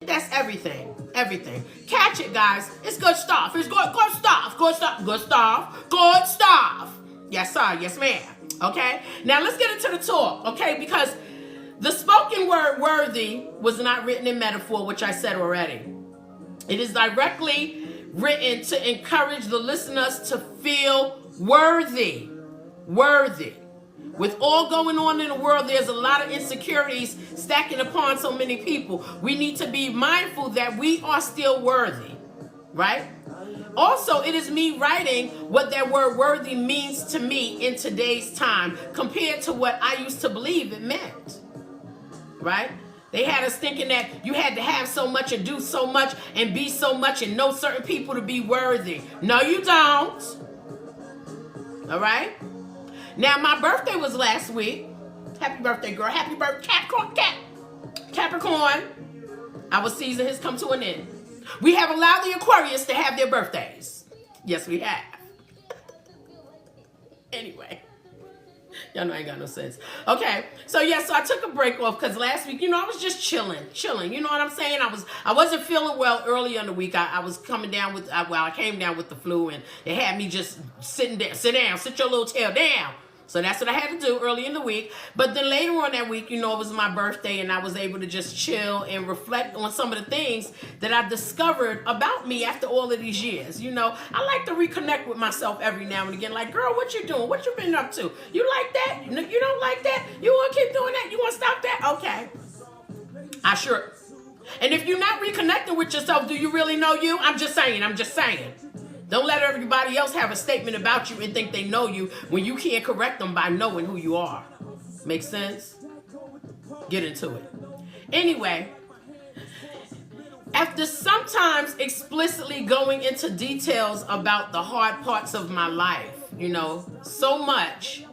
That's everything. Everything. Catch it, guys. It's good stuff. It's good stuff. Good stuff. Good stuff. Good stuff. Yes, sir. Yes, ma'am. Okay? Now, let's get into the talk, okay? Because the spoken word worthy was not written in metaphor, which I said already. It is directly written to encourage the listeners to feel worthy. Worthy. With all going on in the world, there's a lot of insecurities stacking upon so many people. We need to be mindful that we are still worthy, right? Also, it is me writing what that word worthy means to me in today's time compared to what I used to believe it meant, right? They had us thinking that you had to have so much and do so much and be so much and know certain people to be worthy. No, you don't. All right? Now, my birthday was last week. Happy birthday, girl. Happy birthday, Capricorn. Our season has come to an end. We have allowed the Aquarius to have their birthdays. Yes, we have. Anyway. Y'all know I ain't got no sense. Okay, so yeah, so I took a break off because last week, I was just chilling. You know what I'm saying? I wasn't feeling well early in the week. I was coming down with, I came down with the flu, and it had me just sitting there. Sit down, sit your little tail down. So that's what I had to do early in the week. But then later on that week, it was my birthday, and I was able to just chill and reflect on some of the things that I discovered about me after all of these years. I like to reconnect with myself every now and again. Like, girl, what you doing? What you been up to? You like that? You don't like that? You want to keep doing that? You want to stop that? Okay. I sure. And if you're not reconnecting with yourself, do you really know you? I'm just saying. Don't let everybody else have a statement about you and think they know you when you can't correct them by knowing who you are. Make sense? Get into it. Anyway, after sometimes explicitly going into details about the hard parts of my life, so much,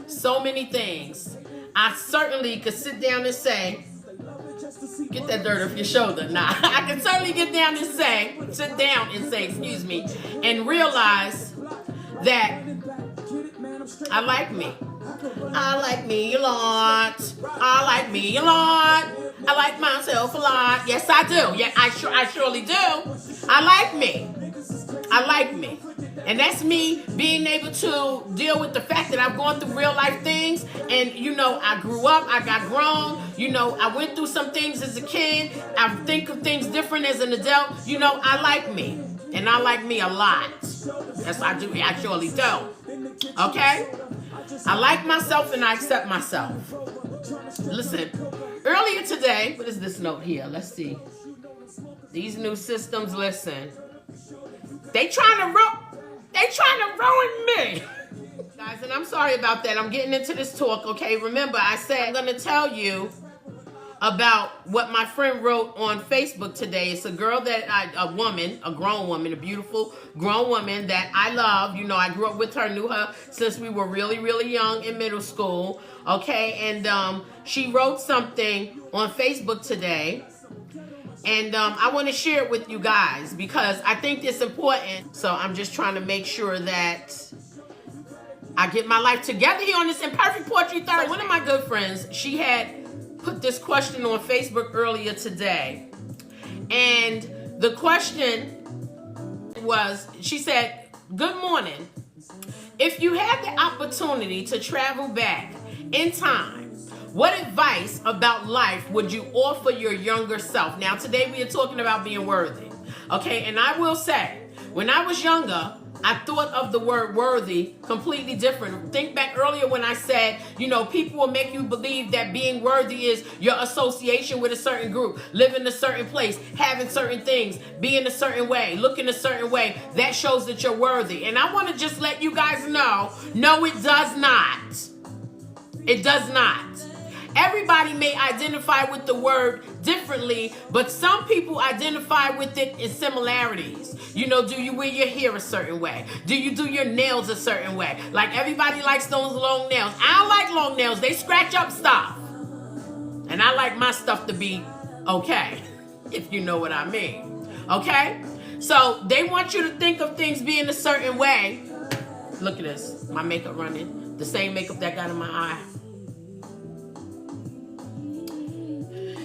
so many things, I certainly could sit down and say, get that dirt off your shoulder. Nah, I can certainly sit down and say, excuse me, and realize that I like me. I like me a lot. I like me a lot. I like myself a lot. Yes, I do. Yeah, I surely do. I like me. I like me. And that's me being able to deal with the fact that I've gone through real life things. And, I grew up, I got grown. I went through some things as a kid. I think of things different as an adult. I like me. And I like me a lot. Yes, I do. I surely do. Okay? I like myself and I accept myself. Listen, earlier today, what is this note here? Let's see. These new systems, listen. They trying to ruin me. Guys, and I'm sorry about that. I'm getting into this talk, okay? Remember, I said I'm going to tell you about what my friend wrote on Facebook today. It's a girl a grown woman, a beautiful grown woman that I love. I grew up with her, knew her since we were really, really young in middle school, okay? And she wrote something on Facebook today. And I want to share it with you guys because I think it's important. So I'm just trying to make sure that I get my life together here on this Imperfect Poetry Thursday. So one of my good friends, she had put this question on Facebook earlier today. And the question was, she said, good morning. If you had the opportunity to travel back in time, what advice about life would you offer your younger self? Now, today we are talking about being worthy. Okay, and I will say, when I was younger, I thought of the word worthy completely different. Think back earlier when I said, people will make you believe that being worthy is your association with a certain group, live in a certain place, having certain things, being a certain way, looking a certain way. That shows that you're worthy. And I want to just let you guys know, no, it does not. It does not. Everybody may identify with the word differently, but some people identify with it in similarities. Do you wear your hair a certain way? Do you do your nails a certain way? Like everybody likes those long nails. I don't like long nails. They scratch up stuff. And I like my stuff to be okay, if you know what I mean. Okay? So they want you to think of things being a certain way. Look at this. My makeup running. The same makeup that got in my eye.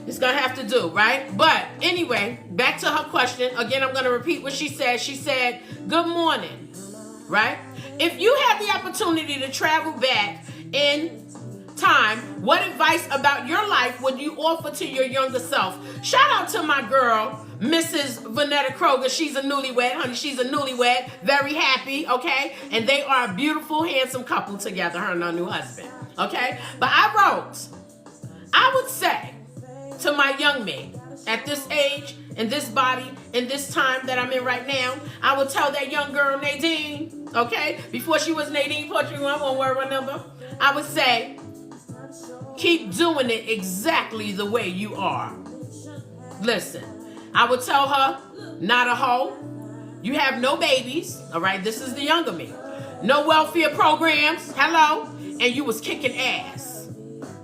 It's going to have to do, right? But anyway, back to her question. Again, I'm going to repeat what she said. She said, good morning, right? If you had the opportunity to travel back in time, what advice about your life would you offer to your younger self? Shout out to my girl, Mrs. Vanetta Kroger. She's a newlywed, honey. She's a newlywed. Very happy, okay? And they are a beautiful, handsome couple together, her and her new husband, okay? But I would say to my young me, at this age, in this body, in this time that I'm in right now, I would tell that young girl, Nadine, okay? Before she was Nadine Portrait, one word, one number. I would say, keep doing it exactly the way you are. Listen, I would tell her, not a hoe. You have no babies, all right? This is the younger me. No welfare programs, hello? And you was kicking ass.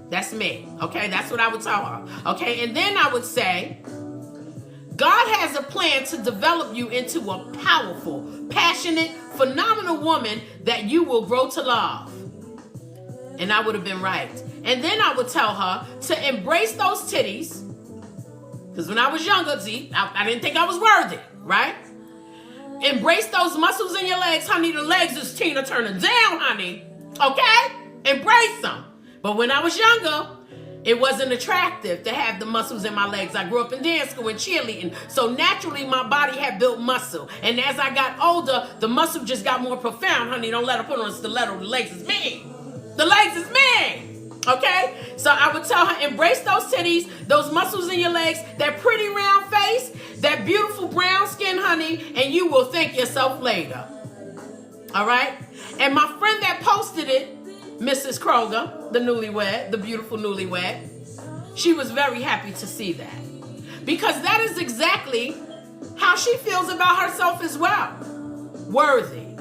That's me, okay? That's what I would tell her, okay? And then I would say, God has a plan to develop you into a powerful, passionate, phenomenal woman that you will grow to love. And I would have been right. And then I would tell her to embrace those titties. Because when I was younger, see, I didn't think I was worthy, right? Embrace those muscles in your legs, honey. The legs is Tina Turner down, honey. Okay? Embrace them. But when I was younger, it wasn't attractive to have the muscles in my legs. I grew up in dance school and cheerleading. So naturally, my body had built muscle. And as I got older, the muscle just got more profound, honey. Don't let her put on a stiletto. The legs is me. The legs is me. Okay? So I would tell her, embrace those titties, those muscles in your legs, that pretty round face, that beautiful brown skin, honey, and you will thank yourself later. All right? And my friend that posted it, Mrs. Kroger, the newlywed, the beautiful newlywed, she was very happy to see that. Because that is exactly how she feels about herself as well. Worthy.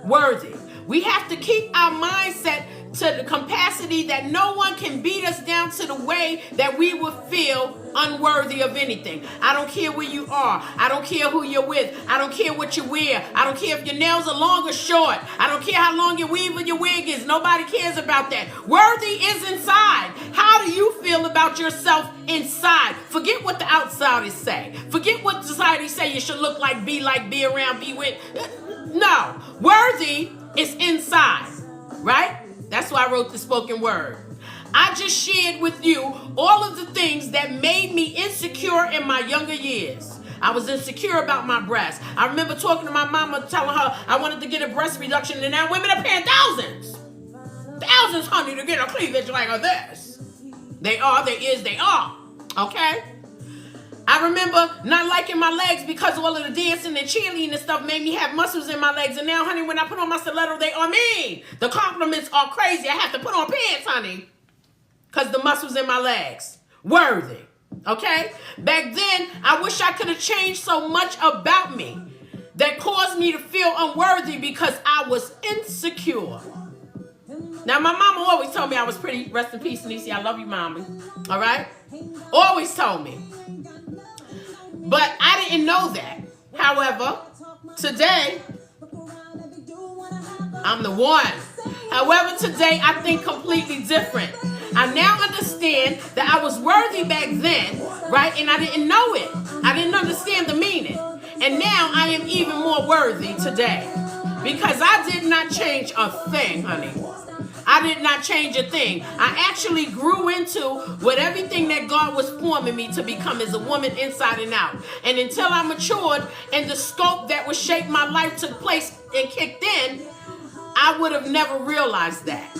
Worthy. We have to keep our mindset to the capacity that no one can beat us down to the way that we would feel unworthy of anything. I don't care where you are. I don't care who you're with. I don't care what you wear. I don't care if your nails are long or short. I don't care how long your weave or your wig is. Nobody cares about that. Worthy is inside. How do you feel about yourself inside? Forget what the outsiders say. Forget what society say you should look like, be around, be with. No. Worthy is inside, right? That's why I wrote the spoken word. I just shared with you all of the things that made me insecure in my younger years. I was insecure about my breasts. I remember talking to my mama, telling her I wanted to get a breast reduction, and now women are paying thousands. Thousands, honey, to get a cleavage like this. They are, they are. Okay? I remember not liking my legs because all of the dancing and cheerleading and stuff made me have muscles in my legs. And now, honey, when I put on my stiletto, they are mean. The compliments are crazy. I have to put on pants, honey, because the muscles in my legs. Worthy. Okay? Back then, I wish I could have changed so much about me that caused me to feel unworthy because I was insecure. Now, my mama always told me I was pretty. Rest in peace, Niecy. I love you, mommy. All right? Always told me. But I didn't know that. However, today, I'm the one. However, today, I think completely different. I now understand that I was worthy back then, right? And I didn't know it. I didn't understand the meaning. And now I am even more worthy today. Because I did not change a thing, honey. I did not change a thing. I actually grew into what everything that God was forming me to become as a woman inside and out. And until I matured and the scope that would shape my life took place and kicked in, I would have never realized that.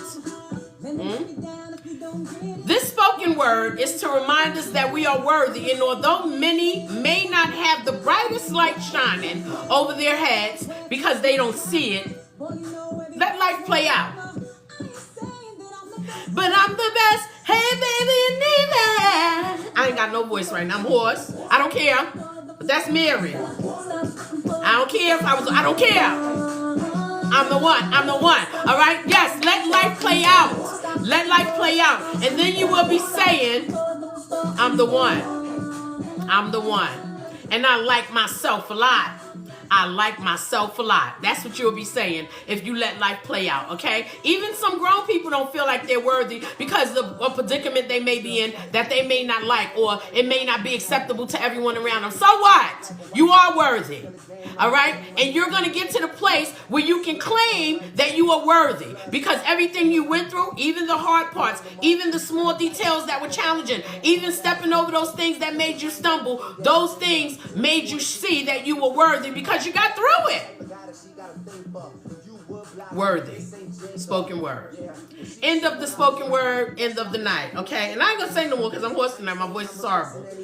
This spoken word is to remind us that we are worthy, and although many may not have the brightest light shining over their heads because they don't see it, let life play out. But I'm the best. Hey, baby, you need that. I ain't got no voice right now. I'm hoarse. I don't care. But that's Mary. I don't care if I don't care. I'm the one. I'm the one. All right? Yes, let life play out. Let life play out. And then you will be saying, I'm the one. I'm the one. And I like myself a lot. I like myself a lot. That's what you'll be saying if you let life play out, okay? Even some grown people don't feel like they're worthy because of a predicament they may be in that they may not like, or it may not be acceptable to everyone around them. So what? You are worthy, all right? And you're going to get to the place where you can claim that you are worthy, because everything you went through, even the hard parts, even the small details that were challenging, even stepping over those things that made you stumble, those things made you see that you were worthy because you got through it. Worthy. Spoken word. End of the spoken word, end of the night, okay? And I ain't going to say no more because I'm hoarse tonight. My voice is horrible.